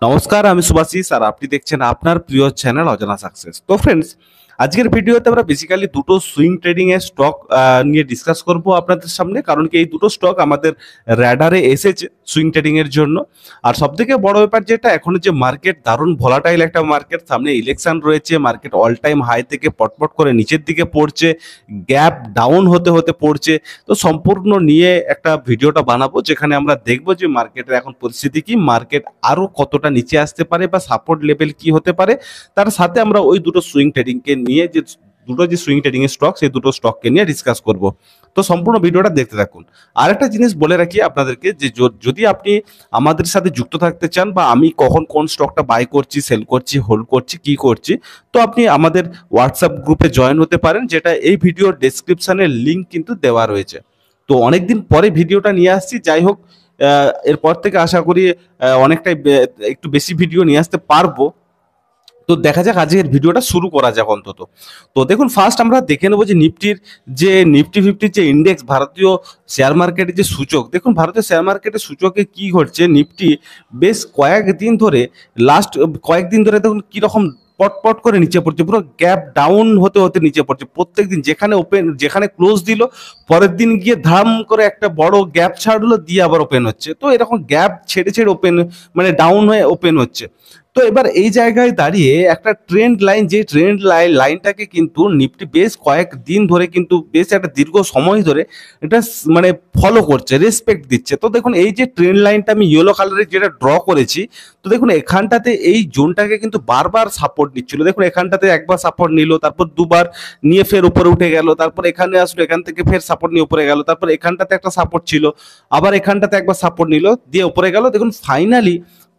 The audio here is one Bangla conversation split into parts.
নমস্কার, আমি সুভাশিস আর আপনি দেখছেন আপনার প্রিয় চ্যানেল অজানা সাকসেস। তো ফ্রেন্ডস, আজকের ভিডিওতে আমরা বেসিক্যালি দুটো সুইং ট্রেডিং এর স্টক নিয়ে ডিসকাস করব আপনাদের সামনে। কারণ কি, এই দুটো স্টক আমাদের র্যাডারে এসেছে সুইং ট্রেডিং এর জন্য। আর সবথেকে বড় ব্যাপার যেটা, এখন যে মার্কেট দারুণ ভোলাটাইল একটা মার্কেট, সামনে ইলেকশন রয়েছে, মার্কেট অল টাইম হাই থেকে পটপট করে নিচের দিকে পড়ছে, গ্যাপ ডাউন হতে হতে পড়ছে। তো সম্পূর্ণ নিয়ে একটা ভিডিওটা বানাবো, যেখানে আমরা দেখবো যে মার্কেটের এখন পরিস্থিতি কি, মার্কেট আরো কতটা নিচে আসতে পারে বা সাপোর্ট লেভেল কি হতে পারে। তার সাথে আমরা ওই দুটো সুইং ট্রেডিংকে নিয়ে, যে দুটো যে সুইং ট্রেডিং এর স্টক, সেই দুটো স্টককে নিয়ে ডিসকাস করব। তো সম্পূর্ণ ভিডিওটা দেখতে থাকুন। আর একটা জিনিস বলে রাখি আপনাদেরকে, যে যদি আপনি আমাদের সাথে যুক্ত থাকতে চান, বা আমি কখন কোন স্টকটা বাই করছি, সেল করছি, হোল্ড করছি, কি করছি, তো আপনি আমাদের হোয়াটসঅ্যাপ গ্রুপে জয়েন হতে পারেন, যেটা এই ভিডিওর ডেসক্রিপশনের লিঙ্ক কিন্তু দেওয়া রয়েছে। তো অনেকদিন পরে ভিডিওটা নিয়ে আসছি, যাই হোক এরপর থেকে আশা করি অনেকটাই একটু বেশি ভিডিও নিয়ে আসতে পারবো। তো দেখা যাক, আজকের ভিডিওটা শুরু করা যাক অন্তত। তো দেখুন, ফার্স্ট আমরা দেখে নেবো যে নিফটি 50 যে ইন্ডেক্স, ভারতীয় শেয়ার মার্কেটের যে সূচক, দেখুন ভারতীয় শেয়ার মার্কেটের সূচকে কি ঘটছে। নিফটি বেশ কয়েকদিন ধরে, লাস্ট কয়েকদিন ধরে দেখুন কিরকম পট করে নিচে পড়ছে, পুরো গ্যাপ ডাউন হতে হতে নিচে পড়ছে। প্রত্যেকদিন যেখানে ক্লোজ দিল, পরের দিন গিয়ে ধাম করে একটা বড় গ্যাপ ছাড়লো, দিয়ে আবার ওপেন হচ্ছে। তো এরকম গ্যাপ ছেড়ে ছেড়ে ওপেন, মানে ডাউন হয়ে ওপেন হচ্ছে। তো এবার এই জায়গায় দাঁড়িয়ে একটা ট্রেন্ড লাইন, যে ট্রেন্ড লাইনটাকে কিন্তু নিফটি বেশ কয়েকদিন ধরে, কিন্তু বেশ একটা দীর্ঘ সময় ধরে এটা মানে ফলো করছে, রেসপেক্ট দিচ্ছে। তো দেখুন, এই যে ট্রেন্ড লাইনটা আমি ইয়েলো কালারের যেটা ড্র করেছি, তো দেখুন এখানটাতে এই জোনটাকে কিন্তু বারবার সাপোর্ট নিচ্ছিল। দেখুন এখানটাতে একবার সাপোর্ট নিল, তারপর দুবার নিয়ে ফের উপরে উঠে গেল, তারপর এখানে আসলো, এখান থেকে ফের সাপোর্ট নিয়ে উপরে গেল, তারপর এখানটাতে একটা সাপোর্ট ছিল, আবার এখানটাতে একবার সাপোর্ট নিল, দিয়ে উপরে গেল। দেখুন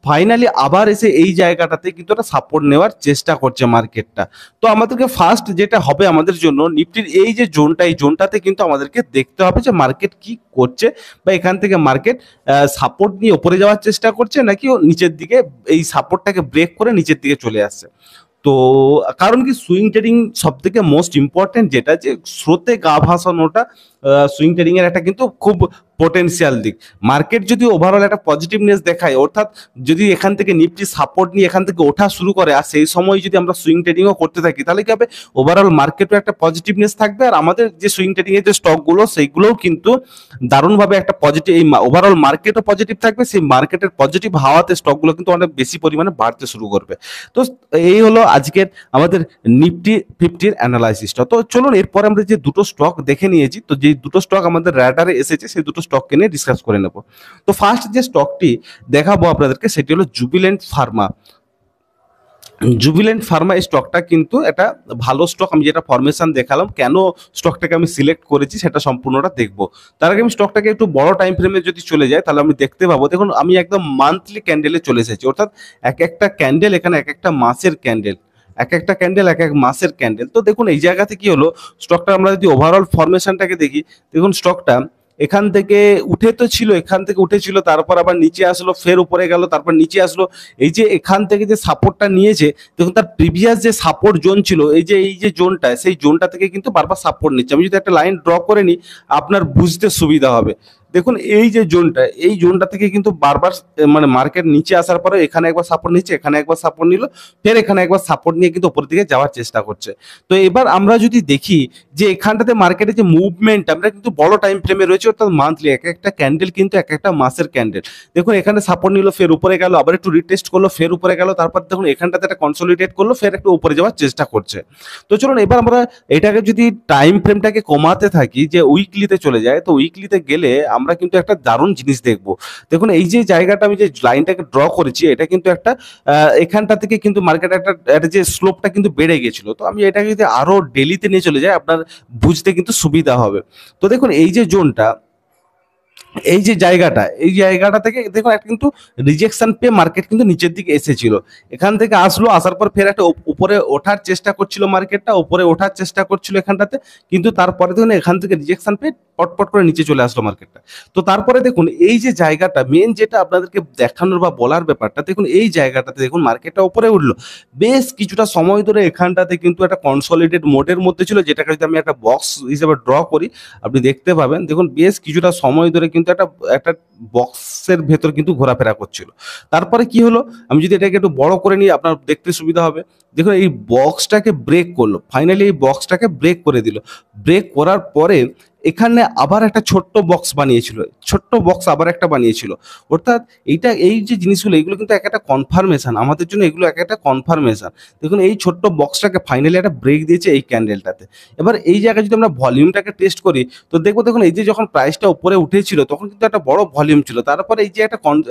ফাইনালি আবার এসে এই জায়গাটাতে কিন্তু একটা সাপোর্ট নেওয়ার চেষ্টা করছে মার্কেটটা। তো আমাদেরকে ফার্স্ট যেটা হবে আমাদের জন্য, নিফটির এই যে জোনটা, এই জোনটাতে কিন্তু আমাদেরকে দেখতে হবে যে মার্কেট কি করছে, বা এখান থেকে মার্কেট সাপোর্ট নিয়ে উপরে যাওয়ার চেষ্টা করছে, নাকি ও নিচের দিকে এই সাপোর্টটাকে ব্রেক করে নিচের দিকে চলে আসছে। তো কারণ কি, সুইং ট্রেডিং সব থেকে মোস্ট ইম্পর্টেন্ট যেটা, যে স্রোতে গা ভাসানোটা সুইং ট্রেডিং এর একটা কিন্তু খুব পোটেনশিয়াল দিক। মার্কেট যদি ওভারঅল একটা পজিটিভনেস দেখায়, অর্থাৎ যদি এখান থেকে নিফটি সাপোর্ট নিয়ে এখান থেকে ওঠা শুরু করে, আর সেই সময় যদি আমরা সুইং ট্রেডিংও করতে থাকি, তাহলে কি হবে, ওভারঅল মার্কেটও একটা পজিটিভনেস থাকবে, আর আমাদের যে সুইং ট্রেডিং এর যে স্টকগুলো, সেইগুলোও কিন্তু দারুণভাবে একটা পজিটিভ, এই ওভারঅল মার্কেটও পজিটিভ থাকবে। সেই মার্কেটের পজিটিভ হাওয়াতে স্টকগুলো কিন্তু অনেক বেশি পরিমাণে বাড়তে শুরু করবে। তো এই হলো আজকের আমাদের নিফটি 50-র অ্যানালাইসিসটা। তো চলুন, এরপর আমরা যে দুটো স্টক দেখে নিয়েছি, তো যে দুটো স্টক আমাদের র্যাডারে এসেছে, সেই দুটো স্টককে নিয়ে ডিসকাস করে নেব। তো ফার্স্ট যে স্টকটি দেখাবো আপনাদেরকে, সেটি হলো জুবিল্যান্ট ফার্মা। জুবিল্যান্ট ফার্মা এই স্টকটা কিন্তু একটা ভালো স্টক। আমি যেটা ফরমেশন দেখালাম, কেন স্টকটাকে আমি সিলেক্ট করেছি সেটা সম্পূর্ণটা দেখবো। তার আগে আমি স্টকটাকে একটু বড় টাইম ফ্রেমে যদি চলে যায়, তাহলে আমি দেখতে পাবো, দেখুন আমি একদম মান্থলি ক্যান্ডেলে চলে এসেছি, অর্থাৎ এক একটা ক্যান্ডেল এখানে এক একটা মাসের ক্যান্ডেল, এক একটা ক্যান্ডেল এক এক মাসের ক্যান্ডেল। তো দেখুন এই জায়গাতে কি হলো, স্টকটা আমরা যদি ওভারঅল ফরমেশনটাকে দেখি, দেখুন স্টকটা এখান থেকে উঠে তো ছিল, এখান থেকে উঠেছিল, তারপর আবার নিচে আসলো, ফের উপরে গেল, তারপর নিচে আসলো। এই যে এখান থেকে যে সাপোর্টটা নিয়েছে, দেখুন তার প্রিভিয়াস যে সাপোর্ট জোন ছিল, এই যে জোনটা, সেই জোনটা থেকে কিন্তু বারবার সাপোর্ট নিচ্ছে। আমি যদি একটা লাইন ড্র করে নিই, আপনার বুঝতে সুবিধা হবে। দেখুন এই যে জোনটা, এই জোনটা থেকে কিন্তু বারবার মানে মার্কেট নিচে আসার পরে এখানে একবার সাপোর্ট নিচ্ছে, এখানে একবার সাপোর্ট নিল, ফের এখানে একবার সাপোর্ট নিয়ে কিন্তু উপরের দিকে যাওয়ার চেষ্টা করছে। তো এবার আমরা যদি দেখি যে এখানটাতে মার্কেটে যে মুভমেন্ট, আমরা কিন্তু বড় টাইম ফ্রেমে রয়েছে, অর্থাৎ মান্থলি, এক একটা ক্যান্ডেল কিন্তু এক একটা মাসের ক্যান্ডেল। দেখুন এখানে সাপোর্ট নিল, ফের উপরে গেল, আবার একটু রিটেস্ট করলো, ফের উপরে গেল, তারপর দেখুন এখানটাতে একটা কনসলিডেট করলো, ফের একটু উপরে যাওয়ার চেষ্টা করছে। তো চলুন এবার আমরা এটাকে যদি টাইম ফ্রেমটাকে কমাতে থাকি, যে উইকলিতে চলে যায়, তো উইকলিতে গেলে আমরা কিন্তু একটা দারুণ জিনিস দেখবো। দেখুন এই যে জায়গাটা, আমি যে লাইনটাকে ড্র করেছি, এটা কিন্তু একটা এখানটা থেকে কিন্তু মার্কেট একটা যে স্লোপটা কিন্তু বেড়ে গেছিল। তো আমি এটাকে যদি আরো ডেলিতে নিয়ে চলে যাই, আপনার বুঝতে কিন্তু সুবিধা হবে। তো দেখুন এই যে জোনটা, এই যে জায়গাটা, এই জায়গাটা থেকে দেখুন একটা কিন্তু রিজেকশন পেয়ে মার্কেট কিন্তু নিচের দিকে এসেছিল। এখান থেকে আসলো, আসার পর ফের একটা উপরে ওঠার চেষ্টা করছিল, মার্কেটটা উপরে ওঠার চেষ্টা করছিল এখানটাতে, কিন্তু তারপরে দেখুন এখান থেকে রিজেকশন পেয়ে পটপট করে নিচে চলে আসলো মার্কেটটা। তো তারপরে দেখুন এই যে জায়গাটা, মেন যেটা আপনাদেরকে দেখানোর বা বলার ব্যাপারটা, দেখুন এই জায়গাটাতে দেখুন মার্কেটটা উপরে উঠলো, বেশ কিছুটা সময় ধরে এখানটাতে কিন্তু একটা কনসলিডেট মোডের মধ্যে ছিল, যেটাকে যদি আমি একটা বক্স হিসেবে ড্র করি, আপনি দেখতে পাবেন। দেখুন বেশ কিছুটা সময় ধরে কিন্তু কিন্তু একটা একটা বক্সের ভেতর কিন্তু ঘোরাফেরা করছিল। তারপরে কি হলো, আমি যদি এটাকে একটু বড় করে নিই আপনার দেখতে সুবিধা হবে। দেখুন এই বক্সটাকে ব্রেক করলো, ফাইনালি এই বক্সটাকে ব্রেক করে দিল। ব্রেক করার পরে এখানে আবার একটা ছোট্ট বক্স বানিয়েছিল, ছোট্ট বক্স আবার একটা বানিয়েছিল। অর্থাৎ এই যে জিনিসগুলো এগুলো কিন্তু এক একটা কনফার্মেশন আমাদের জন্য, এগুলো এক একটা কনফার্মেশন। দেখুন এই ছোট্ট বক্সটাকে ফাইনালি একটা ব্রেক দিয়েছে এই ক্যান্ডেলটাতে। এবার এই জায়গায় যদি আমরা ভলিউমটাকে টেস্ট করি তো দেখবো, দেখুন এই যে যখন প্রাইসটা উপরে উঠেছিল তখন কিন্তু একটা বড় ভলিউম ছিল, তারপরে এই যে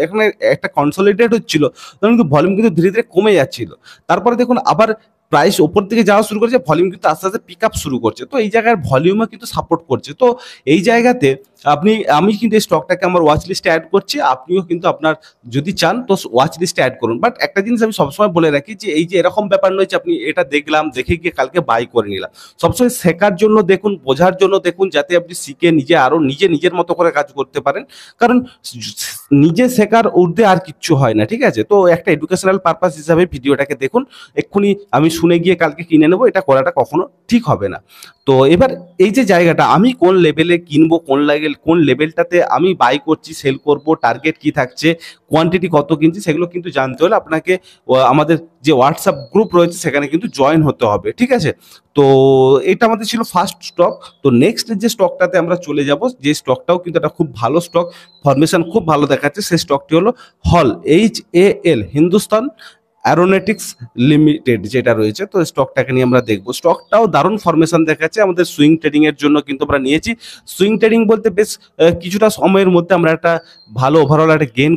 এখানে একটা কনসলিডেট হচ্ছিল, তখন কিন্তু ভলিউম কিন্তু ধীরে ধীরে কমে যাচ্ছিল। তারপরে দেখুন আবার প্রাইস উপর দিকে যাওয়া শুরু করেছে, ভলিউম কিন্তু আস্তে আস্তে পিক আপ শুরু করছে। তো এই জায়গায় ভলিউমও কিন্তু সাপোর্ট করছে। তো এই জায়গাতে আমি কিন্তু এই স্টকটাকে আমার ওয়াচ লিস্টে অ্যাড করছি, আপনিও কিন্তু আপনার যদি চান তো ওয়াচ লিস্টে অ্যাড করুন। বাট একটা জিনিস আমি সবসময় বলে রাখি যে এই যে এরকম ব্যাপার নয় যে আপনি এটা দেখলাম দেখে গিয়ে কালকে বাই করে নিলাম। সবসময় শেখার জন্য দেখুন, বোঝার জন্য দেখুন, যাতে আপনি শিখে নিজে আরো নিজের মতো করে কাজ করতে পারেন। কারণ নিজে শেখার ঊর্ধ্বে আর কিচ্ছু হয় না, ঠিক আছে? তো একটা এডুকেশনাল পারপাস হিসাবে ভিডিওটাকে দেখুন। এক্ষুনি আমি শুনে গিয়ে কালকে কিনে নেবো, এটা করাটা কখনো ঠিক হবে না। তো এবার এই যে জায়গাটা আমি কোন লেভেলে কিনবো, কোন লেভেলটাতে আমি বাই করছি, সেল করব, টার্গেট কি থাকছে, কোয়ান্টিটি কত কিনছি, সেগুলো কিন্তু জানতে হলে আপনাকে আমাদের যে হোয়াটসঅ্যাপ গ্রুপ রয়েছে সেখানে কিন্তু জয়েন হতে হবে, ঠিক আছে? তো এটা আমাদের ছিল ফার্স্ট স্টক। তো নেক্সট যে স্টকটাতে আমরা চলে যাব, যে স্টকটাও কিন্তু একটা খুব ভালো স্টক, ফরমেশন খুব ভালো দেখাচ্ছে, সেই স্টকটি হলো হল, HAL, হিন্দুস্তান অ্যারোনটিক্স লিমিটেড যেটা রয়েছে। তো স্টকটাকে নিয়ে আমরা দেখবো, স্টকটাও দারুণ ফরমেশন দেখাচ্ছে। আমাদের সুইং ট্রেডিং এর জন্য কিন্তু আমরা নিয়েছি। সুইং ট্রেডিং বলতে বেশ কিছুটা সময়ের মধ্যে আমরা একটা ভালো ওভারঅল একটা গেন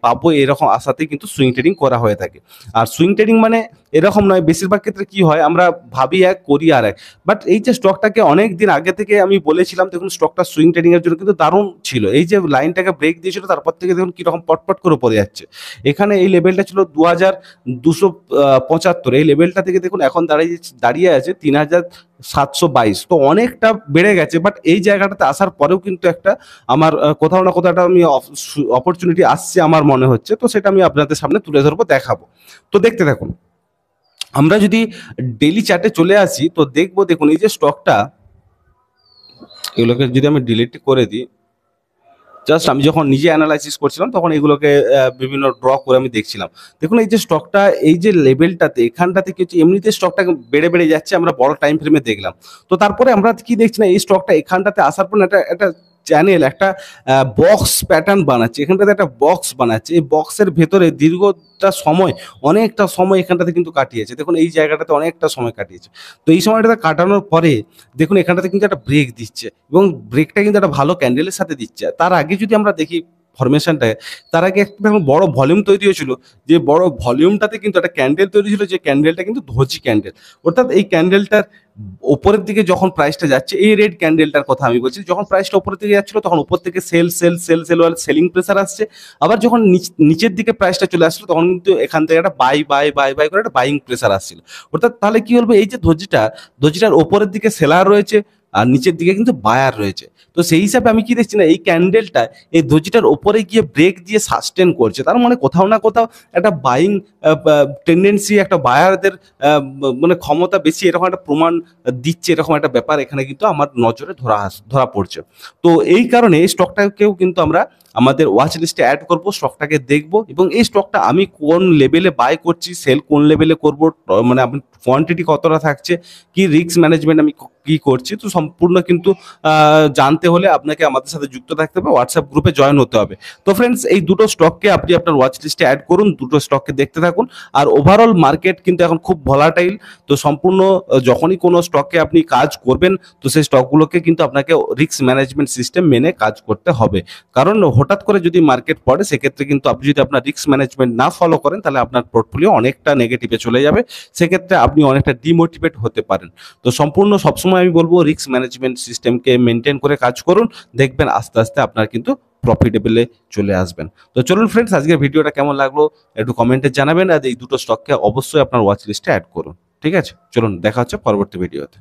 পাবো এরকম আশাতেই কিন্তু সুইং ট্রেডিং করা হয়ে থাকে। আর সুইং ট্রেডিং মানে এরকম নয়, বেশিরভাগ ক্ষেত্রে কি হয় আমরা ভাবি এক করি আর এক। বাট এই যে স্টকটাকে অনেক দিন আগে থেকে আমি বলেছিলাম, দেখুন স্টকটা সুইং ট্রেডিং এর জন্য কিন্তু দারুণ ছিল। এই যে লাইনটাকে ব্রেক দিয়েছিল তারপর থেকে দেখুন কিরকম পটপট করে পড়ে যাচ্ছে। এখানে এই লেভেলটা ছিল 2275, এই লেভেলটা থেকে দেখুন এখন দাঁড়িয়ে আছে 3722। তো অনেকটা বেড়ে গেছে। বাট এই জায়গাটাতে আসার পরেও কিন্তু একটা আমার কোথাও না কোথাও একটা আমি অপরচুনিটি আসছে আমার মনে হচ্ছে। তো সেটা আমি আপনাদের সামনে তুলে ধরবো, দেখাবো। তো দেখতে থাকুন। আমরা যদি ডেইলি চার্টে চলে আসি তো দেখবো, দেখুন এই যে স্টকটা, এগুলোকে যদি আমি ডিলিট করে দিই, জাস্ট আমি যখন নিজে অ্যানালাইসিস করছিলাম তখন এগুলোকে বিভিন্ন ড্র করে আমি দেখছিলাম। দেখুন এই যে স্টকটা, এই যে লেভেলটাতে এখানটাতে কি হচ্ছে, এমনিতে স্টকটা বেড়ে বেড়ে যাচ্ছে, আমরা বড় টাইম ফ্রেমে দেখলাম। তো তারপরে আমরা কি দেখছি না, এই স্টকটা এখানটাতে আসার পর একটা একটা চ্যানেল, একটা বক্স প্যাটার্ন বানাচ্ছে, এখানটাতে একটা বক্স বানাচ্ছে। এই বক্সের ভেতরে দীর্ঘটা সময়, অনেকটা সময় এখানটাতে কিন্তু কাটিয়েছে। দেখুন এই জায়গাটাতে অনেকটা সময় কাটিয়েছে। তো এই সময়টাতে কাটানোর পরে দেখুন এখানটাতে কিন্তু একটা ব্রেক দিচ্ছে, এবং ব্রেকটা কিন্তু একটা ভালো ক্যান্ডেলের সাথে দিচ্ছে। তার আগে যদি আমরা দেখি ফরমেশনটাকে, তার আগে একটা বড় ভলিউম তৈরি হয়েছিল, যে বড় ভলিউমটাতে কিন্তু একটা ক্যান্ডেল তৈরি ছিল, যে ক্যান্ডেলটা কিন্তু ধোজি ক্যান্ডেল। অর্থাৎ এই ক্যান্ডেলটার উপরের দিকে যখন প্রাইসটা যাচ্ছে, এই রেড ক্যান্ডেলটার কথা আমি বলছি, যখন প্রাইসটা উপরের দিকে যাচ্ছিল তখন উপর থেকে সেলিং প্রেসার আসছে। আবার যখন নিচের দিকে প্রাইসটা চলে আসছিল তখন কিন্তু এখান থেকে একটা বাই করে একটা বাইং প্রেসার আসছিল। অর্থাৎ তাহলে কি বলবো, এই যে ধজিটার ওপরের দিকে সেলার রয়েছে আর নিচের দিকে কিন্তু বায়ার রয়েছে। তো সেই হিসাবে আমি কি দেখছি না, এই ক্যান্ডেলটা এই ধজিটার ওপরে গিয়ে ব্রেক দিয়ে সাস্টেন করছে। তার মানে কোথাও না কোথাও একটা বাইং টেন্ডেন্সি, একটা বায়ারদের মানে ক্ষমতা বেশি, এরকম একটা প্রমাণ দিচ্ছে, এরকম একটা ব্যাপার এখানে কিন্তু আমার নজরে ধরা পড়ছে। তো এই কারণে এই স্টকটাকেও কিন্তু আমরা আমাদের ওয়াচ লিস্টে অ্যাড করব, স্টকটাকে দেখব, এবং এই স্টকটা আমি কোন লেভেলে বাই করছি, সেল কোন লেভেলে করব, মানে আপনি কোয়ান্টিটি কতটা থাকছে, কি রিস্ক ম্যানেজমেন্ট আমি কি করছি, তো সম্পূর্ণ কিন্তু জানতে হলে আপনাকে আমাদের সাথে যুক্ত থাকতে হবে, হোয়াটসঅ্যাপ গ্রুপে জয়েন হতে হবে। তো ফ্রেন্ডস, এই দুটো স্টককে আপনি আপনার ওয়াচ লিস্টে অ্যাড করুন, দুটো স্টককে দেখতে থাকুন। আর ওভারঅল মার্কেট কিন্তু এখন খুব ভলাটাইল। তো সম্পূর্ণ যখনই কোনো স্টকে আপনি কাজ করবেন তো সেই স্টকগুলোকে কিন্তু আপনাকে রিস্ক ম্যানেজমেন্ট সিস্টেম মেনে কাজ করতে হবে। কারণ হঠাৎ করে যদি মার্কেট পড়ে সেক্ষেত্রে কিন্তু আপনি যদি আপনার রিস্ক ম্যানেজমেন্ট না ফলো করেন তাহলে আপনার পোর্টফোলিও অনেকটা নেগেটিভে চলে যাবে, সেক্ষেত্রে আপনি অনেকটা ডিমোটিভেট হতে পারেন। তো সম্পূর্ণ সবসময় আমি বলবো রিস্ক ম্যানেজমেন্ট সিস্টেমকে মেনটেন করে কাজ করুন, দেখবেন আস্তে আস্তে আপনার কিন্তু প্রফিটেবলে চলে আসবেন। তো চলুন ফ্রেন্ডস, আজকের ভিডিওটা কেমন লাগলো একটু কমেন্টে জানাবেন, আর এই দুটো স্টককে অবশ্যই আপনার ওয়াচ লিস্টে অ্যাড করুন। ঠিক আছে, চলুন দেখা হচ্ছে পরবর্তী ভিডিওতে।